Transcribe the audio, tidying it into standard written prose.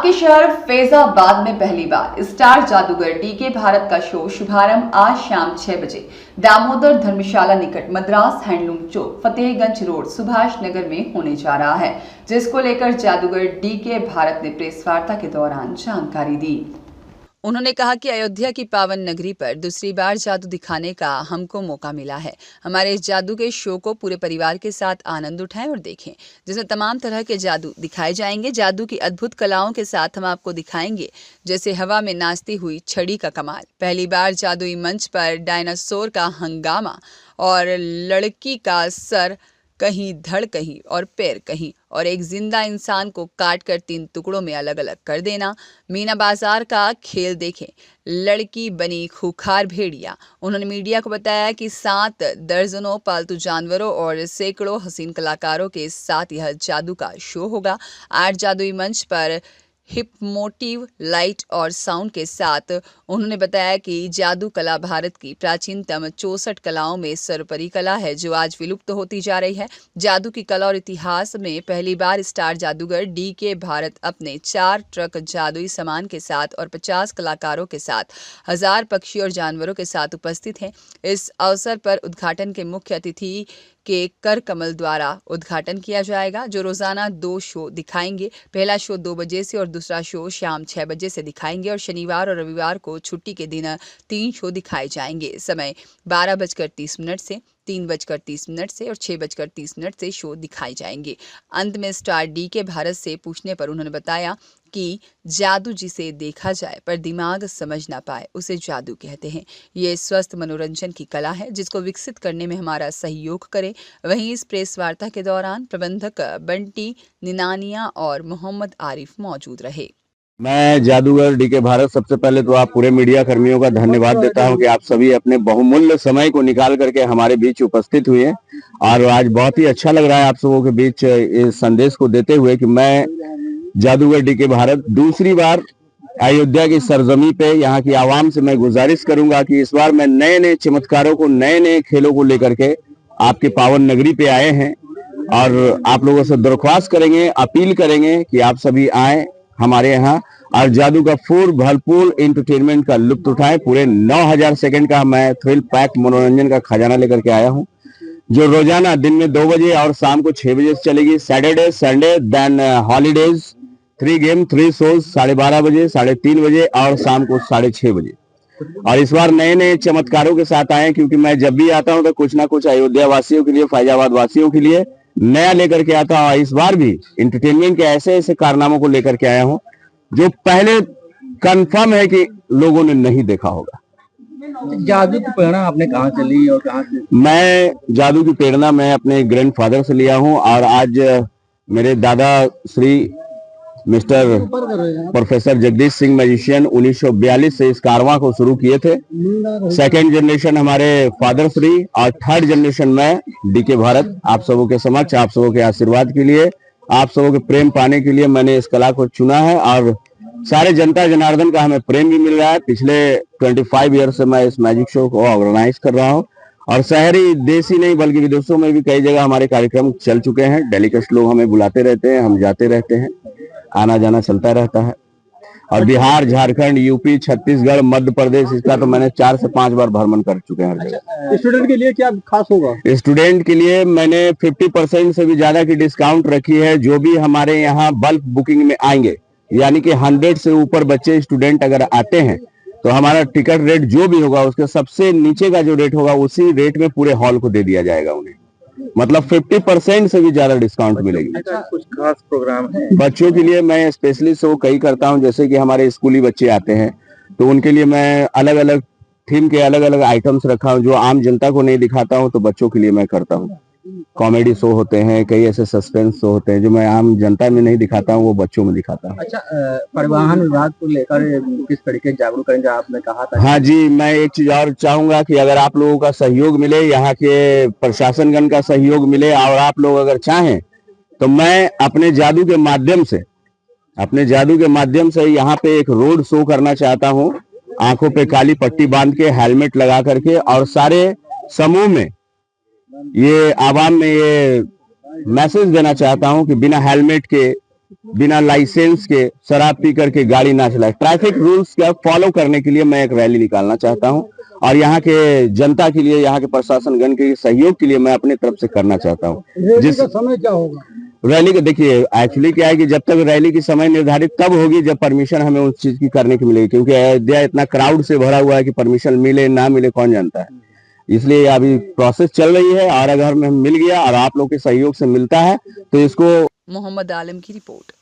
आपके शहर फैजाबाद में पहली बार स्टार जादूगर डीके भारत का शो शुभारंभ आज शाम 6 बजे दामोदर धर्मशाला निकट मद्रास हैंडलूम चौक फतेहगंज रोड सुभाष नगर में होने जा रहा है, जिसको लेकर जादूगर डीके भारत ने प्रेस वार्ता के दौरान जानकारी दी। उन्होंने कहा कि अयोध्या की पावन नगरी पर दूसरी बार जादू दिखाने का हमको मौका मिला है। हमारे इस जादू के शो को पूरे परिवार के साथ आनंद उठाएं और देखें, जिसमें तमाम तरह के जादू दिखाए जाएंगे। जादू की अद्भुत कलाओं के साथ हम आपको दिखाएंगे, जैसे हवा में नाचती हुई छड़ी का कमाल, पहली बार जादुई मंच पर डायनासोर का हंगामा और लड़की का सर कहीं धड़ कहीं और पैर कहीं और एक जिंदा इंसान को काट कर 3 टुकड़ों में अलग अलग कर देना। मीना बाजार का खेल देखें, लड़की बनी खूंखार भेड़िया। उन्होंने मीडिया को बताया कि 7 दर्जनों पालतू जानवरों और सैकड़ों हसीन कलाकारों के साथ यह जादू का शो होगा। 8 जादुई मंच पर हिप्नोटिव लाइट और साउंड के साथ उन्होंने बताया कि जादू कला भारत की प्राचीनतम 64 कलाओं में सर्वोपरि कला है, जो आज विलुप्त होती जा रही है। जादू की कला और इतिहास में पहली बार स्टार जादूगर डीके भारत अपने 4 ट्रक जादुई सामान के साथ और 50 कलाकारों के साथ 1000 पक्षी और जानवरों के साथ उपस्थित हैं। इस अवसर पर उद्घाटन के मुख्य अतिथि के कर कमल द्वारा उद्घाटन किया जाएगा, जो रोजाना 2 शो दिखाएंगे। पहला शो 2 बजे से और दूसरा शो शाम 6 बजे से दिखाएंगे और शनिवार और रविवार को छुट्टी के दिन 3 शो दिखाए जाएंगे। समय 12:30 से 3:30 से और 6:30 से शो दिखाए जाएंगे। अंत में स्टार डीके भारत से पूछने पर उन्होंने बताया कि जादू जिसे देखा जाए पर दिमाग समझ ना पाए, उसे जादू कहते हैं। ये स्वस्थ मनोरंजन की कला है, जिसको विकसित करने में हमारा सहयोग करे। वहीं इस प्रेस वार्ता के दौरान प्रबंधक बंटी निनानिया और मोहम्मद आरिफ मौजूद रहे। मैं जादूगर डीके भारत, सबसे पहले तो आप पूरे मीडिया कर्मियों का धन्यवाद देता हूं कि आप सभी अपने बहुमूल्य समय को निकाल करके हमारे बीच उपस्थित हुए और आज बहुत ही अच्छा लग रहा है आप सबों के बीच इस संदेश को देते हुए कि मैं जादूगर डीके भारत दूसरी बार अयोध्या की सरजमी पे यहाँ की आवाम से मैं गुजारिश करूंगा कि इस बार मैं नए नए चमत्कारों को, नए नए खेलों को लेकर के आपके पावन नगरी पे आए हैं और आप लोगों से दरख्वास्त करेंगे, अपील करेंगे कि आप सभी आए हमारे यहाँ और जादू का भरपूर एंटरटेनमेंट का लुत्फ उठाएं। पूरे 9000 सेकंड का मैं थ्रिल पैक मनोरंजन का खजाना लेकर के आया हूं, जो रोजाना दिन में 2 बजे और शाम को 6 बजे से चलेगी। Saturday, Sunday, then holidays 3 game 3 shows 12:30 बजे, 3:30 बजे और शाम को 6:30 बजे। और इस बार नए नए चमत्कारों के साथ आए, क्योंकि मैं जब भी आता हूं तो कुछ ना कुछ अयोध्या वासियों के लिए, फैजाबाद वासियों के लिए नया लेकर के आता हूं। इस बार भी एंटरटेनमेंट के ऐसे ऐसे कारनामों को लेकर के आया हूं जो पहले कंफर्म है कि लोगों ने नहीं देखा होगा। जादू की प्रेरणा आपने कहाँ से ली और कहाँ से? मैं जादू की प्रेरणा मैं अपने ग्रैंडफादर से लिया हूं और आज मेरे दादा Shri mister professor Jagdish Singh magician 1942 से इस कारवां को शुरू किए थे। सेकंड जनरेशन हमारे फादर श्री और थर्ड जनरेशन में डीके भारत। आप सबों के समक्ष, आप सबों के आशीर्वाद के लिए, आप सबों के प्रेम पाने के लिए मैंने इस कला को चुना है और सारे जनता जनार्दन का हमें प्रेम भी मिल रहा है। पिछले 25 ईयर से मैं इस मैजिक शो को ऑर्गेनाइज कर रहा हूँ और शहरी, देश ही नहीं बल्कि विदेशों में भी कई जगह हमारे कार्यक्रम चल चुके हैं। डेलीकेट्स लोग हमें बुलाते रहते हैं, हम जाते रहते हैं, आना जाना चलता रहता है। और बिहार, झारखंड, यूपी, छत्तीसगढ़, मध्य प्रदेश, इसका तो मैंने 4 से 5 बार भ्रमण कर चुके हैं हर जगह। स्टूडेंट के लिए क्या खास होगा? स्टूडेंट के लिए मैंने 50% से भी ज्यादा की डिस्काउंट रखी है। जो भी हमारे यहाँ बल्क बुकिंग में आएंगे, यानी कि 100 से ऊपर बच्चे स्टूडेंट अगर आते हैं तो हमारा टिकट रेट जो भी होगा उसके सबसे नीचे का जो रेट होगा उसी रेट में पूरे हॉल को दे दिया जाएगा उन्हें। मतलब 50% से भी ज्यादा डिस्काउंट मिलेगी। अच्छा, कुछ खास प्रोग्राम है बच्चों के लिए? मैं स्पेशली शो कई करता हूं, जैसे कि हमारे स्कूली बच्चे आते हैं तो उनके लिए मैं अलग अलग थीम के अलग अलग आइटम्स रखा हूं, जो आम जनता को नहीं दिखाता हूं तो बच्चों के लिए मैं करता हूं। कॉमेडी शो होते हैं, कई ऐसे सस्पेंस शो होते हैं जो मैं आम जनता में नहीं दिखाता हूं, वो बच्चों में दिखाता हूं। अच्छा, परिवहन विभाग को लेकर किस तरीके से जागरूक करेंगे आपने कहा था? हाँ जी, मैं एक चीज और चाहूंगा कि अगर आप लोगों का सहयोग मिले, यहाँ के प्रशासनगण का सहयोग मिले और आप लोग अगर चाहें तो मैं अपने जादू के माध्यम से यहाँ पे एक रोड शो करना चाहता हूँ। आंखों पे काली पट्टी बांध के, हेलमेट लगा करके और सारे समूह में ये आवाम में ये मैसेज देना चाहता हूं कि बिना हेलमेट के बिना लाइसेंस के शराब पी करके गाड़ी ना चलाए। ट्रैफिक रूल्स का फॉलो करने के लिए मैं एक रैली निकालना चाहता हूं और यहाँ के जनता के लिए, यहाँ के प्रशासनगण के सहयोग के लिए मैं अपने तरफ से करना चाहता हूं। जिस समय क्या होगा रैली का देखिए, एक्चुअली क्या है कि जब तक रैली की समय निर्धारित तब होगी जब परमिशन हमें उस चीज की करने की मिलेगी, क्योंकि अयोध्या इतना क्राउड से भरा हुआ है कि परमिशन मिले ना मिले कौन जानता है। इसलिए अभी प्रोसेस चल रही है और अगर हमें मिल गया और आप लोग के सहयोग से मिलता है तो इसको। मोहम्मद आलम की रिपोर्ट।